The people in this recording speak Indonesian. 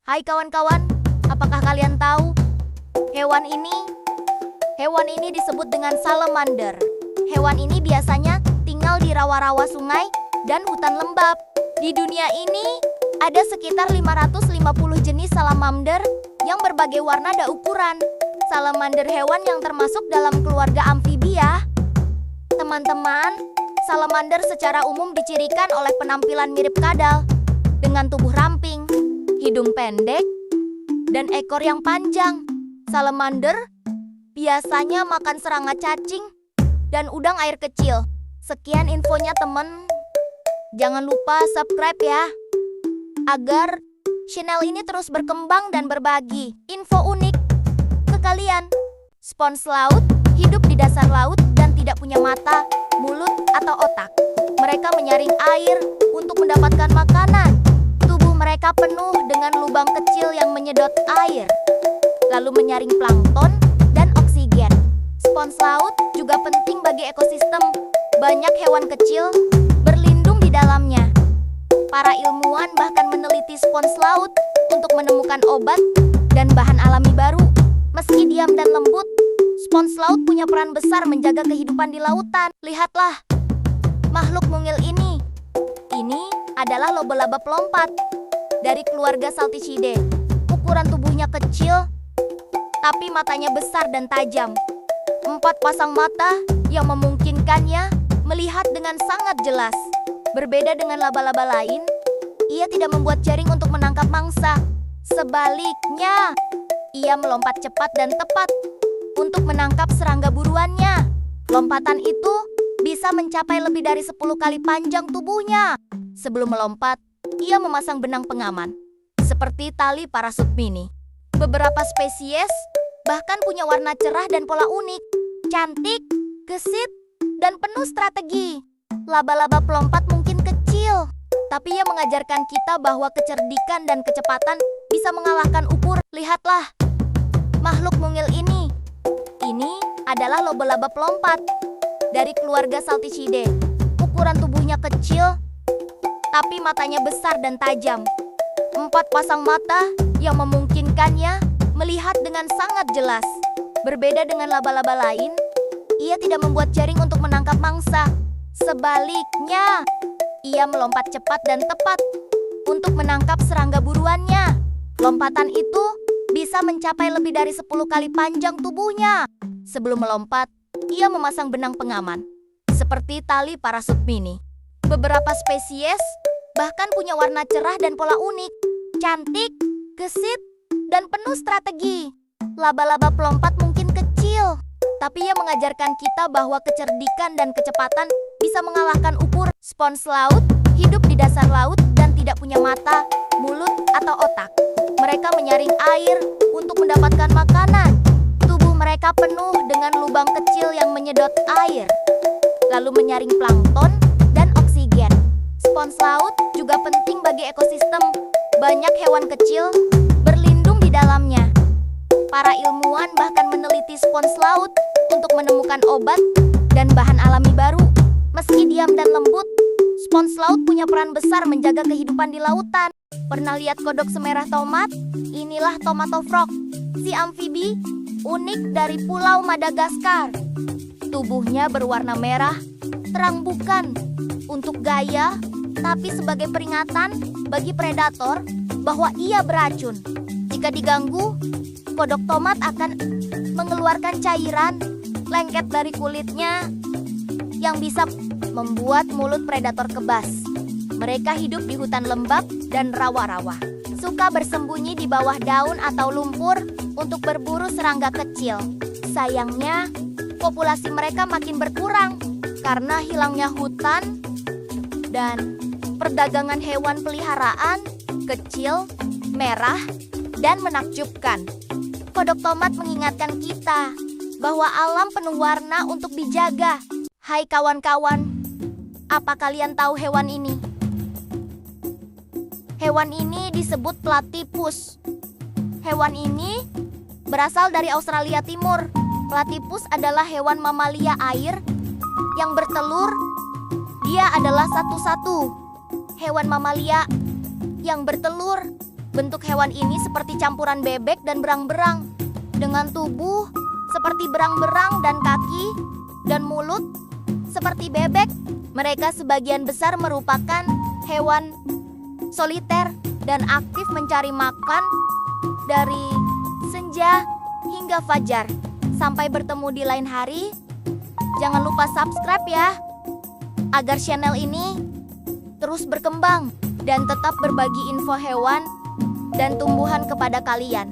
Hai kawan-kawan, apakah kalian tahu hewan ini disebut dengan salamander. Hewan ini biasanya tinggal di rawa-rawa sungai dan hutan lembab. Di dunia ini ada sekitar 550 jenis salamander yang berbagai warna dan ukuran. Salamander hewan yang termasuk dalam keluarga amfibia. Teman-teman, salamander secara umum dicirikan oleh penampilan mirip kadal dengan tubuh ramping, hidung pendek, dan ekor yang panjang. Salamander biasanya makan serangga cacing dan udang air kecil. Sekian infonya teman. Jangan lupa subscribe ya, agar channel ini terus berkembang dan berbagi info unik ke kalian. Spons laut hidup di dasar laut dan tidak punya mata, mulut, atau otak. Mereka menyaring air untuk mendapatkan makanan. Tubuh mereka penuh dengan lubang kecil yang menyedot air, lalu menyaring plankton dan oksigen. Spons laut juga penting bagi ekosistem. Banyak hewan kecil berlindung di dalamnya. Para ilmuwan bahkan meneliti spons laut untuk menemukan obat dan bahan alami baru. Meski diam dan lembut, spons laut punya peran besar menjaga kehidupan di lautan. Lihatlah makhluk mungil ini. Ini adalah laba-laba pelompat dari keluarga Salticidae. Ukuran tubuhnya kecil, tapi matanya besar dan tajam. 4 pasang mata yang memungkinkannya melihat dengan sangat jelas. Berbeda dengan laba-laba lain, ia tidak membuat jaring untuk menangkap mangsa. Sebaliknya, ia melompat cepat dan tepat untuk menangkap serangga buruannya. Lompatan itu bisa mencapai lebih dari 10 kali panjang tubuhnya. Sebelum melompat, ia memasang benang pengaman, seperti tali parasut mini. Beberapa spesies bahkan punya warna cerah dan pola unik, cantik, gesit, dan penuh strategi. Laba-laba pelompat mungkin kecil, tapi ia mengajarkan kita bahwa kecerdikan dan kecepatan bisa mengalahkan ukur. Lihatlah makhluk mungil ini. Ini adalah laba-laba pelompat dari keluarga Salticidae. Ukuran tubuhnya kecil, tapi matanya besar dan tajam. 4 pasang mata yang memungkinkannya melihat dengan sangat jelas. Berbeda dengan laba-laba lain, ia tidak membuat jaring untuk menangkap mangsa. Sebaliknya, ia melompat cepat dan tepat untuk menangkap serangga buruannya. Lompatan itu bisa mencapai lebih dari 10 kali panjang tubuhnya. Sebelum melompat, ia memasang benang pengaman, seperti tali parasut mini. Beberapa spesies bahkan punya warna cerah dan pola unik, cantik, gesit, dan penuh strategi. Laba-laba pelompat mungkin kecil, tapi ia mengajarkan kita bahwa kecerdikan dan kecepatan bisa mengalahkan ukur. Spons laut hidup di dasar laut dan tidak punya mata, mulut, atau otak. Mereka menyaring air untuk mendapatkan makanan. Tubuh mereka penuh dengan lubang kecil yang menyedot air, lalu menyaring plankton dan oksigen. Spons laut juga penting bagi ekosistem. Banyak hewan kecil berlindung di dalamnya. Para ilmuwan bahkan meneliti spons laut untuk menemukan obat dan bahan alami baru. Meski diam dan lembut, spons laut punya peran besar menjaga kehidupan di lautan. Pernah lihat kodok semerah tomat? Inilah tomato frog, si amfibi unik dari Pulau Madagaskar. Tubuhnya berwarna merah, terang bukan untuk gaya, tapi sebagai peringatan bagi predator bahwa ia beracun. Jika diganggu, kodok tomat akan mengeluarkan cairan lengket dari kulitnya yang bisa membuat mulut predator kebas. Mereka hidup di hutan lembab dan rawa-rawa. Suka bersembunyi di bawah daun atau lumpur untuk berburu serangga kecil. Sayangnya, populasi mereka makin berkurang karena hilangnya hutan dan perdagangan hewan peliharaan kecil, merah, dan menakjubkan. Kodok tomat mengingatkan kita bahwa alam penuh warna untuk dijaga. Hai kawan-kawan, apa kalian tahu hewan ini? Hewan ini disebut platypus. Hewan ini berasal dari Australia Timur. Platypus adalah hewan mamalia air yang bertelur. Dia adalah satu-satu hewan mamalia yang bertelur Bentuk hewan ini seperti campuran bebek dan berang-berang. Dengan tubuh seperti berang-berang dan kaki dan mulut seperti bebek. Mereka sebagian besar merupakan hewan soliter dan aktif mencari makan dari senja hingga fajar. Sampai bertemu di lain hari. Jangan lupa subscribe ya, agar channel ini terus berkembang dan tetap berbagi info hewan dan tumbuhan kepada kalian.